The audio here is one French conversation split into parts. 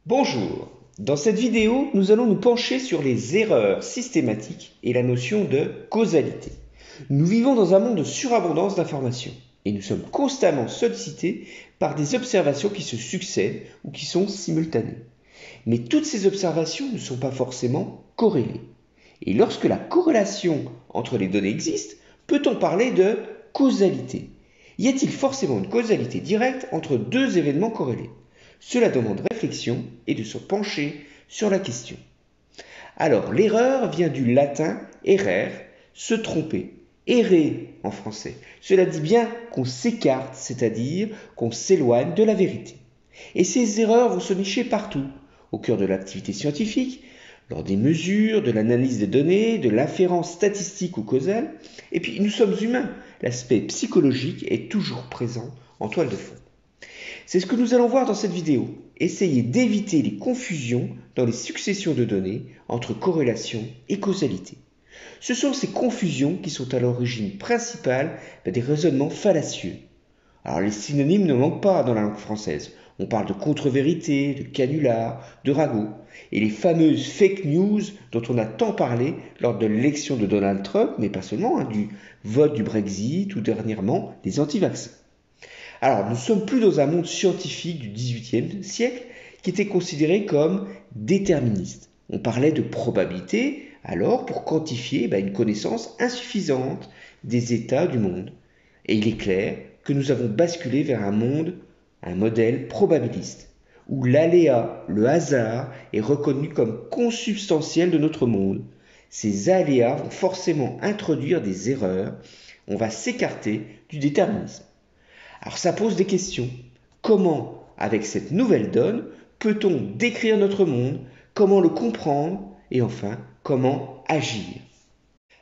Bonjour, dans cette vidéo, nous allons nous pencher sur les erreurs systématiques et la notion de causalité. Nous vivons dans un monde de surabondance d'informations et nous sommes constamment sollicités par des observations qui se succèdent ou qui sont simultanées. Mais toutes ces observations ne sont pas forcément corrélées. Et lorsque la corrélation entre les données existe, peut-on parler de causalité? Y a-t-il forcément une causalité directe entre deux événements corrélés? Cela demande réflexion et de se pencher sur la question. Alors, l'erreur vient du latin errare, se tromper, errer en français. Cela dit bien qu'on s'écarte, c'est-à-dire qu'on s'éloigne de la vérité. Et ces erreurs vont se nicher partout, au cœur de l'activité scientifique, lors des mesures, de l'analyse des données, de l'inférence statistique ou causale. Et puis, nous sommes humains, l'aspect psychologique est toujours présent en toile de fond. C'est ce que nous allons voir dans cette vidéo. Essayer d'éviter les confusions dans les successions de données entre corrélation et causalité. Ce sont ces confusions qui sont à l'origine principale des raisonnements fallacieux. Alors les synonymes ne manquent pas dans la langue française. On parle de contre-vérité, de canular, de ragot. Et les fameuses fake news dont on a tant parlé lors de l'élection de Donald Trump, mais pas seulement, du vote du Brexit ou dernièrement des anti-vaccins. Alors, nous ne sommes plus dans un monde scientifique du XVIIIe siècle qui était considéré comme déterministe. On parlait de probabilité alors pour quantifier une connaissance insuffisante des états du monde. Et il est clair que nous avons basculé vers un modèle probabiliste, où l'aléa, le hasard, est reconnu comme consubstantiel de notre monde. Ces aléas vont forcément introduire des erreurs, on va s'écarter du déterminisme. Alors ça pose des questions. Comment, avec cette nouvelle donne, peut-on décrire notre monde? Comment le comprendre? Et enfin, comment agir?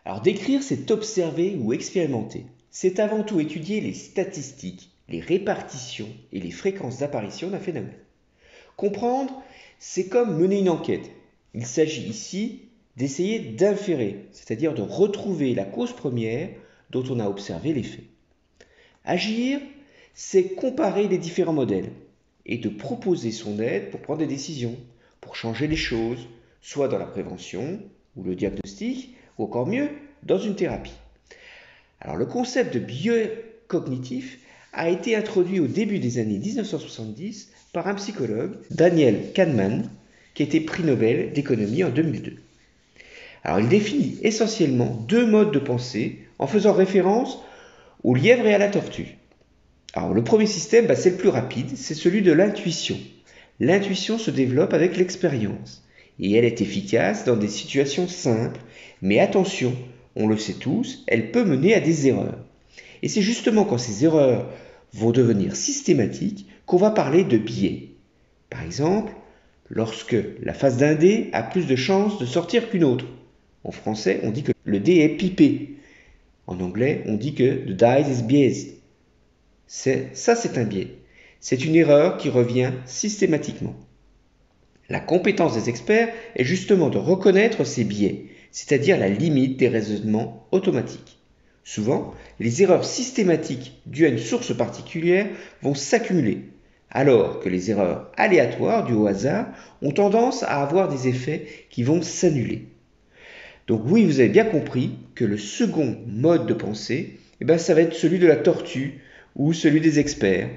Alors décrire, c'est observer ou expérimenter. C'est avant tout étudier les statistiques, les répartitions et les fréquences d'apparition d'un phénomène. Comprendre, c'est comme mener une enquête. Il s'agit ici d'essayer d'inférer, c'est-à-dire de retrouver la cause première dont on a observé l'effet. Agir, c'est comparer les différents modèles et de proposer son aide pour prendre des décisions, pour changer les choses, soit dans la prévention ou le diagnostic, ou encore mieux, dans une thérapie. Alors le concept de biocognitif a été introduit au début des années 1970 par un psychologue, Daniel Kahneman, qui a été prix Nobel d'économie en 2002. Alors il définit essentiellement deux modes de pensée en faisant référence au lièvre et à la tortue. Alors le premier système, c'est le plus rapide, c'est celui de l'intuition. L'intuition se développe avec l'expérience et elle est efficace dans des situations simples, mais attention, on le sait tous, elle peut mener à des erreurs. Et c'est justement quand ces erreurs vont devenir systématiques qu'on va parler de biais. Par exemple, lorsque la face d'un dé a plus de chances de sortir qu'une autre. En français, on dit que le dé est pipé. En anglais, on dit que the dice is biased. C'est un biais. C'est une erreur qui revient systématiquement. La compétence des experts est justement de reconnaître ces biais, c'est-à-dire la limite des raisonnements automatiques. Souvent, les erreurs systématiques dues à une source particulière vont s'accumuler, alors que les erreurs aléatoires dues au hasard ont tendance à avoir des effets qui vont s'annuler. Donc oui, vous avez bien compris que le second mode de pensée, ça va être celui de la tortue ou celui des experts.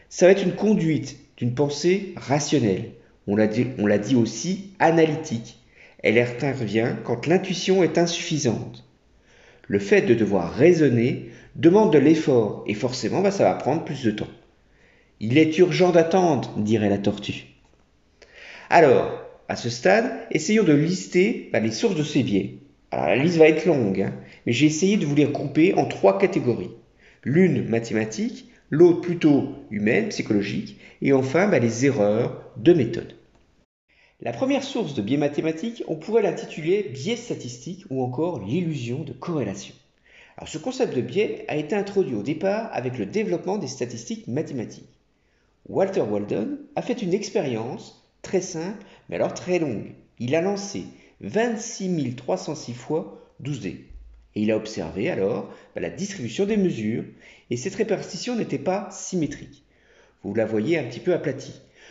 Ça va être une conduite d'une pensée rationnelle. On l'a dit aussi analytique. Elle intervient quand l'intuition est insuffisante. Le fait de devoir raisonner demande de l'effort et forcément ça va prendre plus de temps. Il est urgent d'attendre, dirait la tortue. Alors, à ce stade, essayons de lister les sources de ces biais. Alors la liste va être longue, mais j'ai essayé de vous les regrouper en trois catégories. L'une mathématique, l'autre plutôt humaine, psychologique, et enfin les erreurs de méthode. La première source de biais mathématiques, on pourrait l'intituler biais statistique ou encore l'illusion de corrélation. Alors ce concept de biais a été introduit au départ avec le développement des statistiques mathématiques. Walter Walden a fait une expérience très simple, mais alors très longue. Il a lancé 26 306 fois 12 dés. Et il a observé alors la distribution des mesures, et cette répartition n'était pas symétrique. Vous la voyez un petit peu aplatie.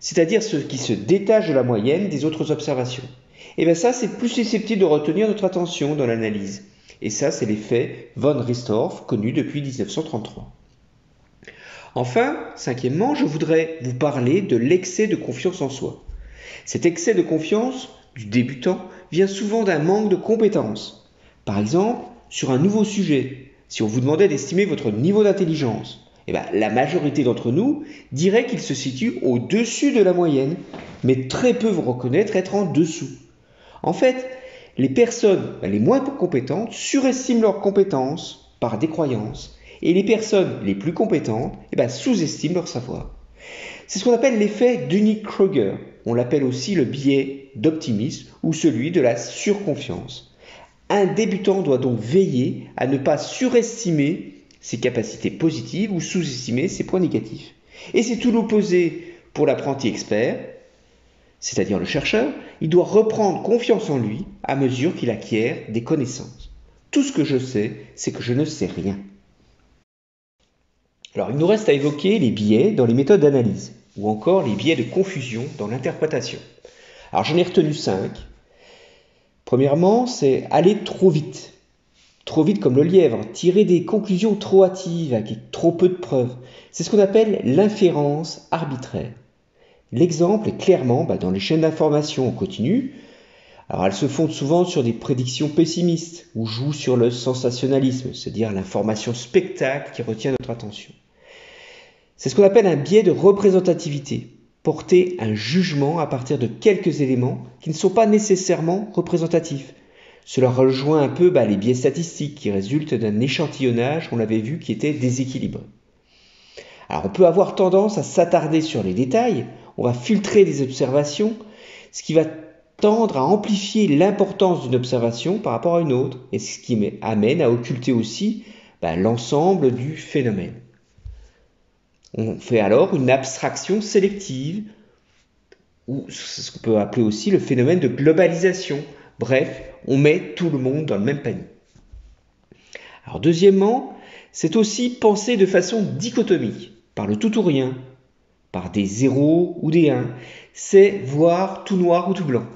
c'est-à-dire ceux qui se détachent de la moyenne des autres observations. Et bien ça, c'est plus susceptible de retenir notre attention dans l'analyse. Et ça, c'est l'effet von Ristorff, connu depuis 1933. Enfin, cinquièmement, je voudrais vous parler de l'excès de confiance en soi. Cet excès de confiance du débutant vient souvent d'un manque de compétences. Par exemple, sur un nouveau sujet, si on vous demandait d'estimer votre niveau d'intelligence, la majorité d'entre nous dirait qu'il se situe au-dessus de la moyenne, mais très peu vont reconnaître être en dessous. En fait, les personnes les moins compétentes surestiment leurs compétences par décroyance, et les personnes les plus compétentes sous-estiment leur savoir. C'est ce qu'on appelle l'effet Dunning-Kruger. On l'appelle aussi le biais d'optimisme ou celui de la surconfiance. Un débutant doit donc veiller à ne pas surestimer ses capacités positives ou sous-estimer ses points négatifs. Et c'est tout l'opposé pour l'apprenti expert, c'est-à-dire le chercheur. Il doit reprendre confiance en lui à mesure qu'il acquiert des connaissances. Tout ce que je sais, c'est que je ne sais rien. Alors, il nous reste à évoquer les biais dans les méthodes d'analyse, ou encore les biais de confusion dans l'interprétation. Alors, j'en ai retenu 5. Premièrement, c'est aller trop vite. Trop vite comme le lièvre, tirer des conclusions trop hâtives avec trop peu de preuves. C'est ce qu'on appelle l'inférence arbitraire. L'exemple est clairement dans les chaînes d'information en continu. Alors, elles se fondent souvent sur des prédictions pessimistes ou jouent sur le sensationnalisme, c'est-à-dire l'information spectacle qui retient notre attention. C'est ce qu'on appelle un biais de représentativité, porter un jugement à partir de quelques éléments qui ne sont pas nécessairement représentatifs. Cela rejoint un peu les biais statistiques qui résultent d'un échantillonnage, on l'avait vu, qui était déséquilibré. Alors, on peut avoir tendance à s'attarder sur les détails, on va filtrer des observations, ce qui va tendre à amplifier l'importance d'une observation par rapport à une autre, et ce qui amène à occulter aussi l'ensemble du phénomène. On fait alors une abstraction sélective, ou ce qu'on peut appeler aussi le phénomène de globalisation. Bref, on met tout le monde dans le même panier. Alors deuxièmement, c'est aussi penser de façon dichotomique, par le tout ou rien, par des zéros ou des 1. C'est voir tout noir ou tout blanc.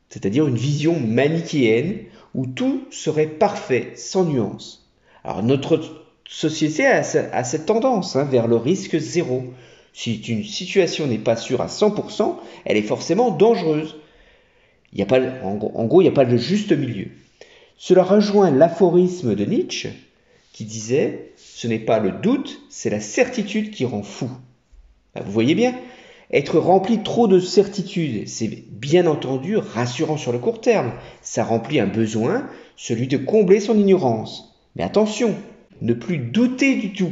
C'est-à-dire une vision manichéenne où tout serait parfait, sans nuance. Alors notre société a cette tendance vers le risque zéro. Si une situation n'est pas sûre à 100%, elle est forcément dangereuse. En gros, il n'y a pas de juste milieu. Cela rejoint l'aphorisme de Nietzsche qui disait « Ce n'est pas le doute, c'est la certitude qui rend fou ». Vous voyez bien, être rempli trop de certitudes, c'est bien entendu rassurant sur le court terme. Ça remplit un besoin, celui de combler son ignorance. Mais attention, ne plus douter du tout.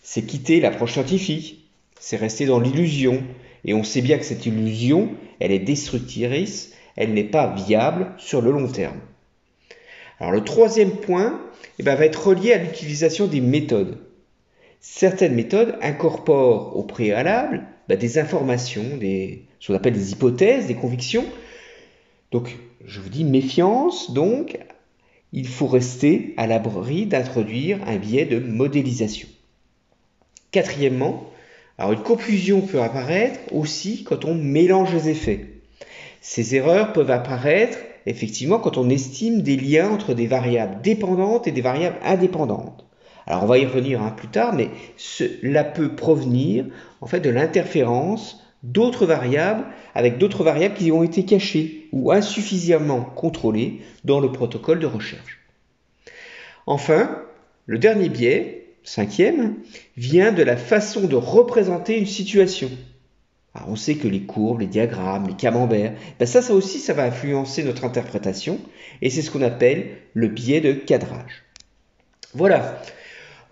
C'est quitter l'approche scientifique, c'est rester dans l'illusion. Et on sait bien que cette illusion, elle est destructrice, elle n'est pas viable sur le long terme. Alors le troisième point va être relié à l'utilisation des méthodes. Certaines méthodes incorporent au préalable des informations, ce qu'on appelle des hypothèses, des convictions. Donc, je vous dis méfiance, donc il faut rester à l'abri d'introduire un biais de modélisation. Quatrièmement, alors une confusion peut apparaître aussi quand on mélange les effets. Ces erreurs peuvent apparaître effectivement quand on estime des liens entre des variables dépendantes et des variables indépendantes. Alors on va y revenir plus tard, mais cela peut provenir en fait de l'interférence d'autres variables avec d'autres variables qui ont été cachées ou insuffisamment contrôlées dans le protocole de recherche. Enfin, le dernier biais, 5e, vient de la façon de représenter une situation. Alors on sait que les courbes, les diagrammes, les camemberts, ça aussi, ça va influencer notre interprétation et c'est ce qu'on appelle le biais de cadrage. Voilà.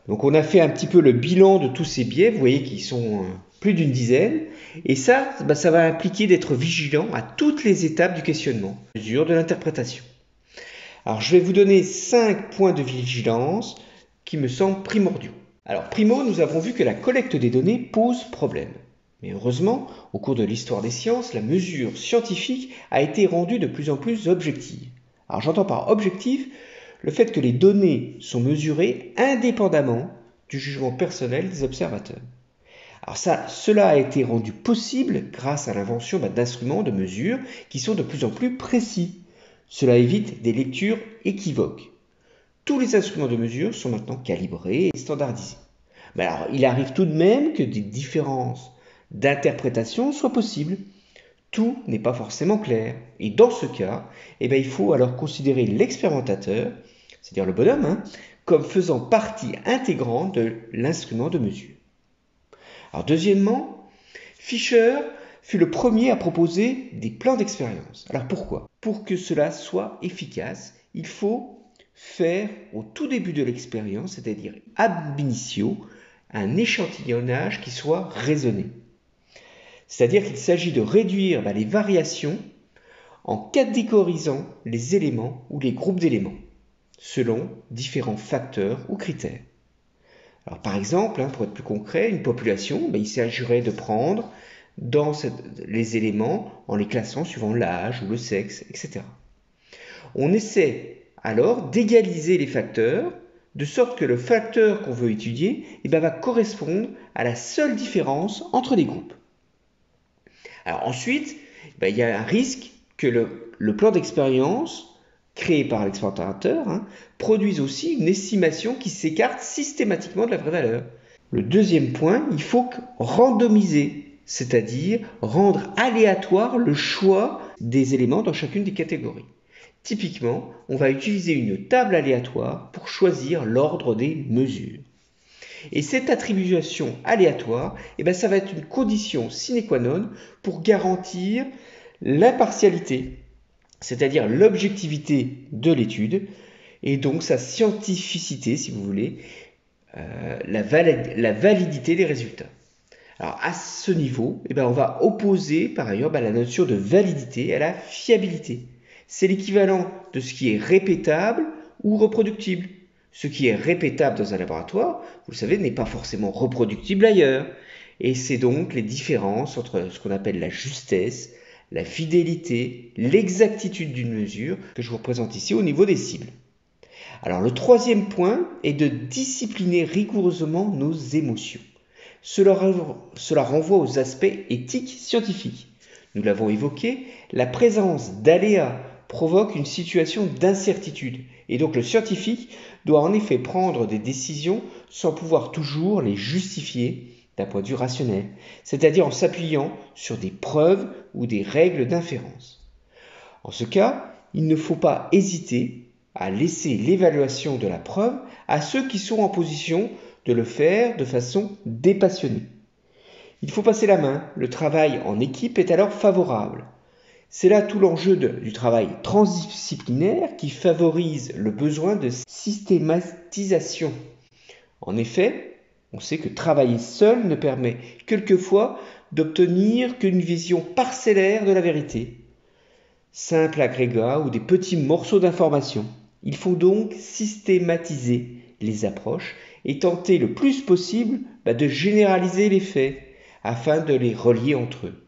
Donc on a fait un petit peu le bilan de tous ces biais, vous voyez qu'ils sont plus d'une dizaine, et ça va impliquer d'être vigilant à toutes les étapes du questionnement, mesure de l'interprétation. Alors je vais vous donner 5 points de vigilance qui me semblent primordiaux. Alors primo, nous avons vu que la collecte des données pose problème. Mais heureusement, au cours de l'histoire des sciences, la mesure scientifique a été rendue de plus en plus objective. Alors j'entends par objectif le fait que les données sont mesurées indépendamment du jugement personnel des observateurs. Alors cela a été rendu possible grâce à l'invention d'instruments de mesure qui sont de plus en plus précis. Cela évite des lectures équivoques. Tous les instruments de mesure sont maintenant calibrés et standardisés. Mais alors, il arrive tout de même que des différences d'interprétation soient possibles. Tout n'est pas forcément clair. Et dans ce cas, il faut alors considérer l'expérimentateur, c'est-à-dire le bonhomme, comme faisant partie intégrante de l'instrument de mesure. Alors deuxièmement, Fisher fut le premier à proposer des plans d'expérience. Alors pourquoi? Pour que cela soit efficace, il faut faire au tout début de l'expérience, c'est-à-dire ab initio, un échantillonnage qui soit raisonné. C'est-à-dire qu'il s'agit de réduire les variations en catégorisant les éléments ou les groupes d'éléments, selon différents facteurs ou critères. Alors, par exemple, pour être plus concret, une population, il s'agirait de prendre les éléments en les classant suivant l'âge ou le sexe, etc. On essaie alors d'égaliser les facteurs de sorte que le facteur qu'on veut étudier va correspondre à la seule différence entre les groupes. Alors ensuite, il y a un risque que le plan d'expérience créé par l'expérimentateur produise aussi une estimation qui s'écarte systématiquement de la vraie valeur. Le deuxième point, il faut randomiser, c'est-à-dire rendre aléatoire le choix des éléments dans chacune des catégories. Typiquement, on va utiliser une table aléatoire pour choisir l'ordre des mesures. Et cette attribution aléatoire, ça va être une condition sine qua non pour garantir l'impartialité, c'est-à-dire l'objectivité de l'étude, et donc sa scientificité, si vous voulez, la validité des résultats. Alors à ce niveau, on va opposer par ailleurs la notion de validité à la fiabilité. C'est l'équivalent de ce qui est répétable ou reproductible. Ce qui est répétable dans un laboratoire, vous le savez, n'est pas forcément reproductible ailleurs. Et c'est donc les différences entre ce qu'on appelle la justesse, la fidélité, l'exactitude d'une mesure que je vous représente ici au niveau des cibles. Alors le troisième point est de discipliner rigoureusement nos émotions. Cela renvoie aux aspects éthiques scientifiques. Nous l'avons évoqué, la présence d'aléas provoque une situation d'incertitude. Et donc le scientifique doit en effet prendre des décisions sans pouvoir toujours les justifier d'un point de vue rationnel, c'est-à-dire en s'appuyant sur des preuves ou des règles d'inférence. En ce cas, il ne faut pas hésiter à laisser l'évaluation de la preuve à ceux qui sont en position de le faire de façon dépassionnée. Il faut passer la main, le travail en équipe est alors favorable. C'est là tout l'enjeu du travail transdisciplinaire qui favorise le besoin de systématisation. En effet, on sait que travailler seul ne permet quelquefois d'obtenir qu'une vision parcellaire de la vérité, simple agrégat ou des petits morceaux d'information. Il faut donc systématiser les approches et tenter le plus possible de généraliser les faits afin de les relier entre eux.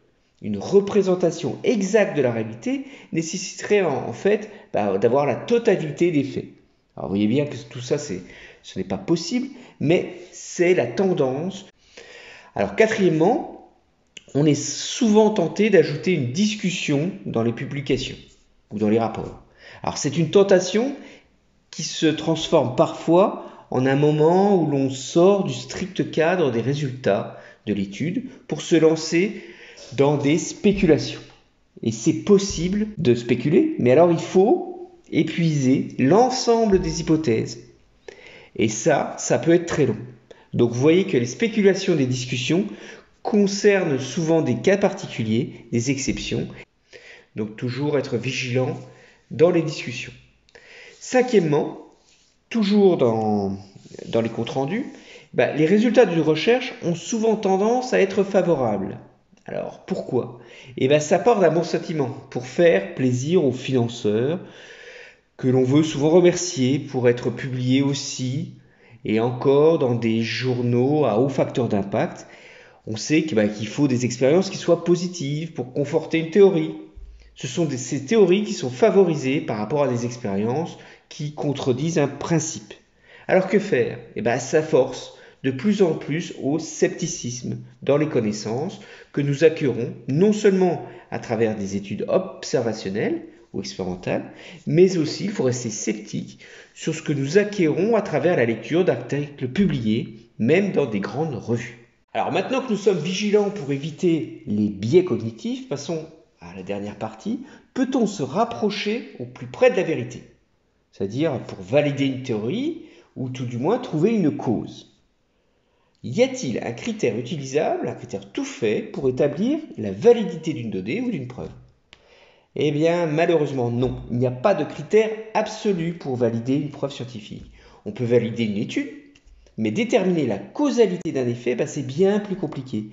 Une représentation exacte de la réalité nécessiterait en fait d'avoir la totalité des faits. Alors vous voyez bien que tout ça, ce n'est pas possible, mais c'est la tendance. Alors quatrièmement, on est souvent tenté d'ajouter une discussion dans les publications ou dans les rapports. Alors c'est une tentation qui se transforme parfois en un moment où l'on sort du strict cadre des résultats de l'étude pour se lancer dans des spéculations. Et c'est possible de spéculer, mais alors il faut épuiser l'ensemble des hypothèses. Et ça peut être très long. Donc vous voyez que les spéculations des discussions concernent souvent des cas particuliers, des exceptions. Donc toujours être vigilant dans les discussions. Cinquièmement, toujours dans les comptes rendus, les résultats d'une recherche ont souvent tendance à être favorables. Alors pourquoi? Ça porte un bon sentiment pour faire plaisir aux financeurs que l'on veut souvent remercier pour être publiés aussi et encore dans des journaux à haut facteur d'impact. On sait qu'il faut des expériences qui soient positives pour conforter une théorie. Ce sont ces théories qui sont favorisées par rapport à des expériences qui contredisent un principe. Alors que faire? Ça force de plus en plus au scepticisme dans les connaissances que nous acquérons non seulement à travers des études observationnelles ou expérimentales, mais aussi, il faut rester sceptique sur ce que nous acquérons à travers la lecture d'articles publiés, même dans des grandes revues. Alors maintenant que nous sommes vigilants pour éviter les biais cognitifs, passons à la dernière partie. Peut-on se rapprocher au plus près de la vérité? C'est-à-dire pour valider une théorie ou tout du moins trouver une cause. Y a-t-il un critère utilisable, un critère tout fait pour établir la validité d'une donnée ou d'une preuve? Eh bien, malheureusement, non. Il n'y a pas de critère absolu pour valider une preuve scientifique. On peut valider une étude, mais déterminer la causalité d'un effet, c'est bien plus compliqué.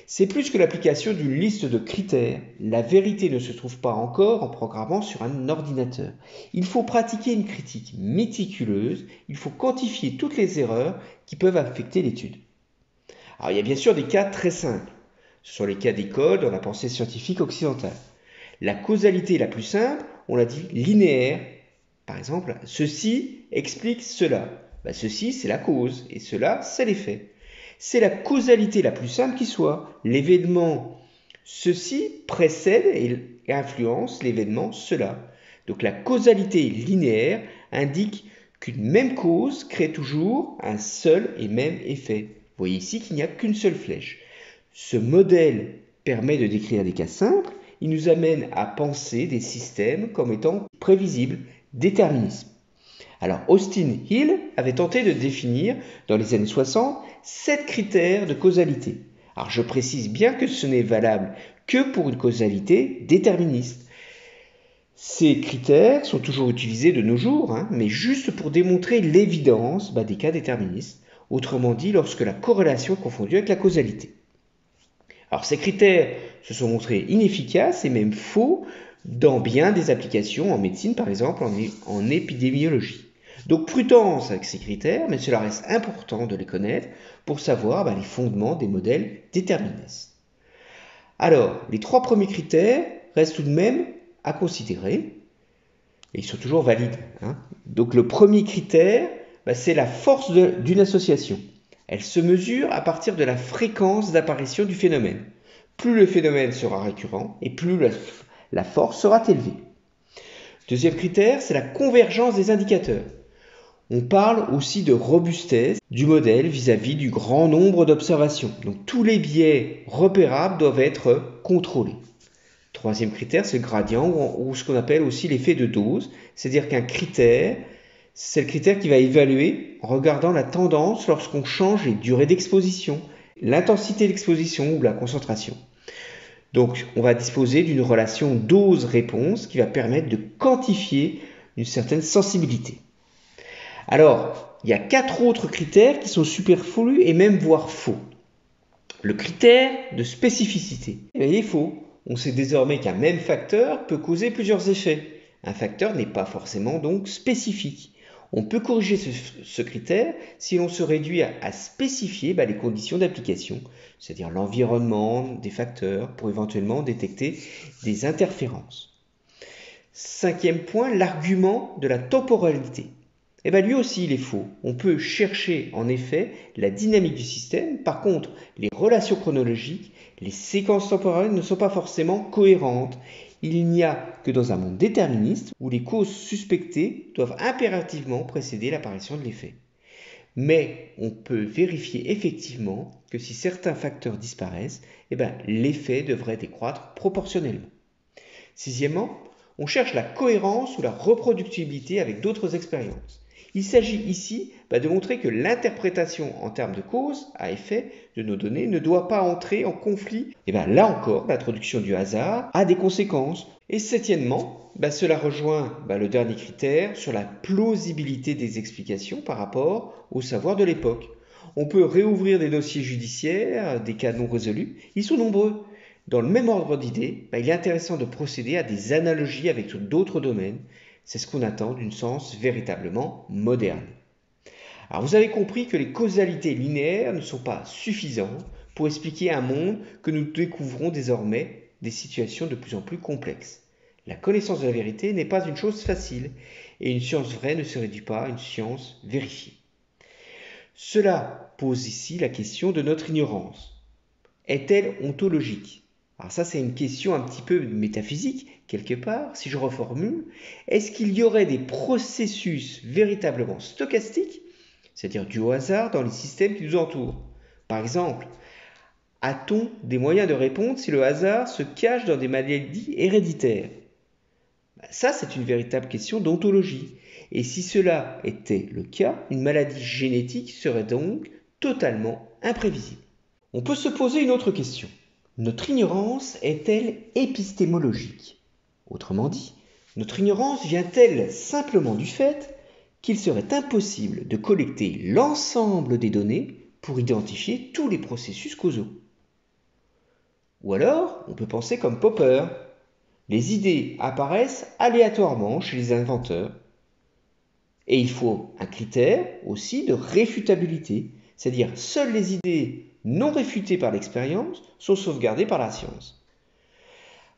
C'est plus que l'application d'une liste de critères. La vérité ne se trouve pas encore en programmant sur un ordinateur. Il faut pratiquer une critique méticuleuse, il faut quantifier toutes les erreurs qui peuvent affecter l'étude. Alors il y a bien sûr des cas très simples. Ce sont les cas d'école dans la pensée scientifique occidentale. La causalité la plus simple, on l'a dit, linéaire. Par exemple, ceci explique cela. Ceci, c'est la cause, et cela, c'est l'effet. C'est la causalité la plus simple qui soit. L'événement ceci précède et influence l'événement cela. Donc la causalité linéaire indique qu'une même cause crée toujours un seul et même effet. Vous voyez ici qu'il n'y a qu'une seule flèche. Ce modèle permet de décrire des cas simples. Il nous amène à penser des systèmes comme étant prévisibles, déterminisme. Alors Austin Hill avait tenté de définir dans les années 60 7 critères de causalité. Alors je précise bien que ce n'est valable que pour une causalité déterministe. Ces critères sont toujours utilisés de nos jours, mais juste pour démontrer l'évidence des cas déterministes, autrement dit lorsque la corrélation est confondue avec la causalité. Alors ces critères se sont montrés inefficaces et même faux dans bien des applications en médecine, par exemple en épidémiologie. Donc prudence avec ces critères, mais cela reste important de les connaître pour savoir les fondements des modèles déterministes. Alors, les 3 premiers critères restent tout de même à considérer, et ils sont toujours valides. Donc le premier critère, c'est la force d'une association. Elle se mesure à partir de la fréquence d'apparition du phénomène. Plus le phénomène sera récurrent, et plus la force sera élevée. Deuxième critère, c'est la convergence des indicateurs. On parle aussi de robustesse du modèle vis-à-vis du grand nombre d'observations. Donc tous les biais repérables doivent être contrôlés. Troisième critère, c'est le gradient ou ce qu'on appelle aussi l'effet de dose. C'est-à-dire qu'un critère, c'est le critère qui va évaluer en regardant la tendance lorsqu'on change les durées d'exposition, l'intensité d'exposition ou la concentration. Donc on va disposer d'une relation dose-réponse qui va permettre de quantifier une certaine sensibilité. Alors, il y a 4 autres critères qui sont superflus et même voire faux. Le critère de spécificité, il est faux. On sait désormais qu'un même facteur peut causer plusieurs effets. Un facteur n'est pas forcément donc spécifique. On peut corriger ce critère si l'on se réduit à spécifier les conditions d'application, c'est-à-dire l'environnement des facteurs pour éventuellement détecter des interférences. 5e point, l'argument de la temporalité. Lui aussi il est faux. On peut chercher en effet la dynamique du système, par contre les relations chronologiques, les séquences temporelles ne sont pas forcément cohérentes. Il n'y a que dans un monde déterministe où les causes suspectées doivent impérativement précéder l'apparition de l'effet. Mais on peut vérifier effectivement que si certains facteurs disparaissent, l'effet devrait décroître proportionnellement. 6e, on cherche la cohérence ou la reproductibilité avec d'autres expériences. Il s'agit ici de montrer que l'interprétation en termes de cause à effet de nos données ne doit pas entrer en conflit. Là encore, l'introduction du hasard a des conséquences. Et 7e, cela rejoint le dernier critère sur la plausibilité des explications par rapport au savoir de l'époque. On peut réouvrir des dossiers judiciaires, des cas non résolus, ils sont nombreux. Dans le même ordre d'idées, il est intéressant de procéder à des analogies avec d'autres domaines. C'est ce qu'on attend d'une science véritablement moderne. Alors vous avez compris que les causalités linéaires ne sont pas suffisantes pour expliquer un monde que nous découvrons désormais des situations de plus en plus complexes. La connaissance de la vérité n'est pas une chose facile et une science vraie ne se réduit pas à une science vérifiée. Cela pose ici la question de notre ignorance. Est-elle ontologique? Alors ça, c'est une question un petit peu métaphysique, quelque part. Si je reformule, est-ce qu'il y aurait des processus véritablement stochastiques, c'est-à-dire dus au hasard, dans les systèmes qui nous entourent? Par exemple, a-t-on des moyens de répondre si le hasard se cache dans des maladies héréditaires? Ça, c'est une véritable question d'ontologie. Et si cela était le cas, une maladie génétique serait donc totalement imprévisible. On peut se poser une autre question. Notre ignorance est-elle épistémologique? Autrement dit, notre ignorance vient-elle simplement du fait qu'il serait impossible de collecter l'ensemble des données pour identifier tous les processus causaux? Ou alors, on peut penser comme Popper. Les idées apparaissent aléatoirement chez les inventeurs. Et il faut un critère aussi de réfutabilité, c'est-à-dire seules les idées non réfutées par l'expérience sont sauvegardées par la science.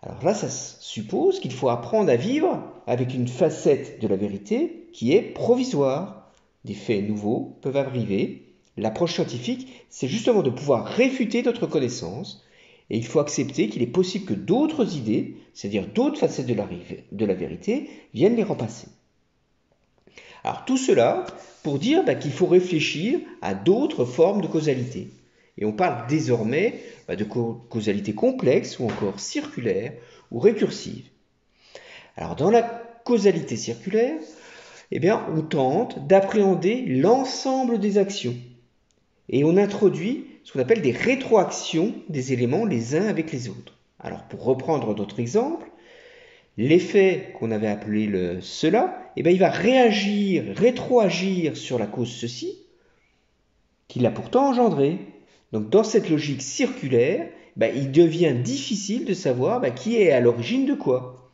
Alors là, ça suppose qu'il faut apprendre à vivre avec une facette de la vérité qui est provisoire. Des faits nouveaux peuvent arriver. L'approche scientifique, c'est justement de pouvoir réfuter notre connaissance. Et il faut accepter qu'il est possible que d'autres idées, c'est-à-dire d'autres facettes de la vérité, viennent les remplacer. Alors tout cela pour dire qu'il faut réfléchir à d'autres formes de causalité. Et on parle désormais de causalité complexe ou encore circulaire ou récursive. Alors dans la causalité circulaire, on tente d'appréhender l'ensemble des actions. Et on introduit ce qu'on appelle des rétroactions des éléments les uns avec les autres. Alors pour reprendre d'autres exemples, l'effet qu'on avait appelé le cela, il va rétroagir sur la cause ceci, qu'il a pourtant engendré. Donc dans cette logique circulaire, il devient difficile de savoir qui est à l'origine de quoi.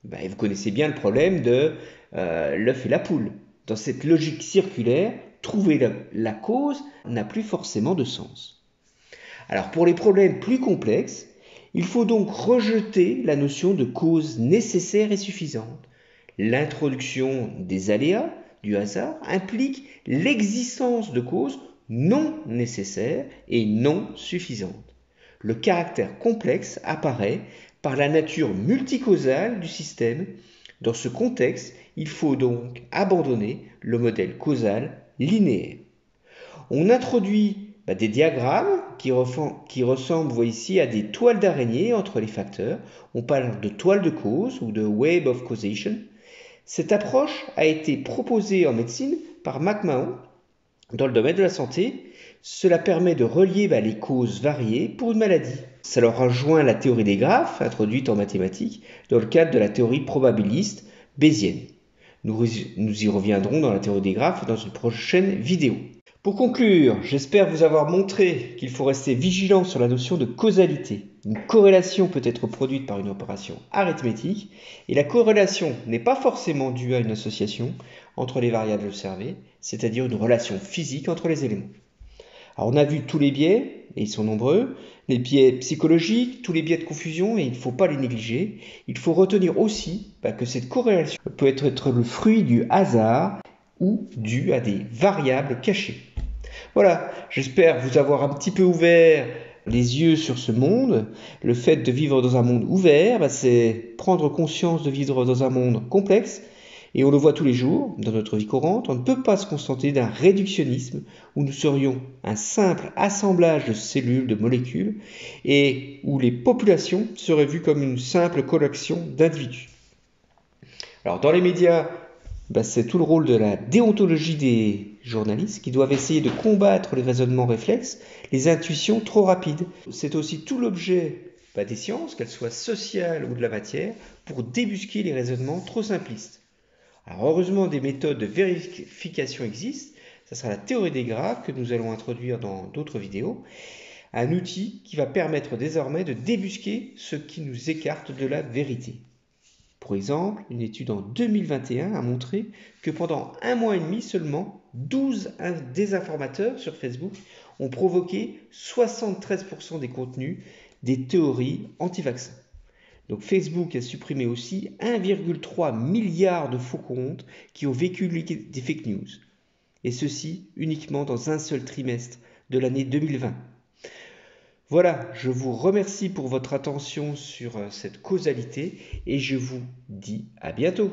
Vous connaissez bien le problème de l'œuf et la poule. Dans cette logique circulaire, trouver la cause n'a plus forcément de sens. Alors pour les problèmes plus complexes, il faut donc rejeter la notion de cause nécessaire et suffisante. L'introduction des aléas, du hasard, implique l'existence de causes non nécessaires et non suffisantes. Le caractère complexe apparaît par la nature multicausale du système. Dans ce contexte, il faut donc abandonner le modèle causal linéaire. On introduit des diagrammes qui ressemblent, vous voyez ici, à des toiles d'araignée entre les facteurs. On parle de toile de cause ou de web of causation. Cette approche a été proposée en médecine par McMahon dans le domaine de la santé. Cela permet de relier les causes variées pour une maladie. Ça leur rejoint la théorie des graphes, introduite en mathématiques, dans le cadre de la théorie probabiliste bayésienne. Nous y reviendrons dans la théorie des graphes dans une prochaine vidéo. Pour conclure, j'espère vous avoir montré qu'il faut rester vigilant sur la notion de causalité. Une corrélation peut être produite par une opération arithmétique et la corrélation n'est pas forcément due à une association entre les variables observées, c'est-à-dire une relation physique entre les éléments. Alors on a vu tous les biais, et ils sont nombreux, les biais psychologiques, tous les biais de confusion, et il ne faut pas les négliger. Il faut retenir aussi que cette corrélation peut être le fruit du hasard ou due à des variables cachées. Voilà, j'espère vous avoir un petit peu ouvert les yeux sur ce monde. Le fait de vivre dans un monde ouvert, c'est prendre conscience de vivre dans un monde complexe. Et on le voit tous les jours dans notre vie courante. On ne peut pas se contenter d'un réductionnisme où nous serions un simple assemblage de cellules, de molécules, et où les populations seraient vues comme une simple collection d'individus. Alors dans les médias, c'est tout le rôle de la déontologie des journalistes qui doivent essayer de combattre les raisonnements réflexes, les intuitions trop rapides. C'est aussi tout l'objet des sciences, qu'elles soient sociales ou de la matière, pour débusquer les raisonnements trop simplistes. Alors heureusement, des méthodes de vérification existent. Ça sera la théorie des graphes que nous allons introduire dans d'autres vidéos. Un outil qui va permettre désormais de débusquer ce qui nous écarte de la vérité. Pour exemple, une étude en 2021 a montré que pendant 1 mois et demi seulement, 12 désinformateurs sur Facebook ont provoqué 73% des contenus des théories anti-vaccins. Donc Facebook a supprimé aussi 1,3 milliard de faux comptes qui ont véhiculé des fake news. et ceci uniquement dans un seul trimestre de l'année 2020. Voilà, je vous remercie pour votre attention sur cette causalité et je vous dis à bientôt.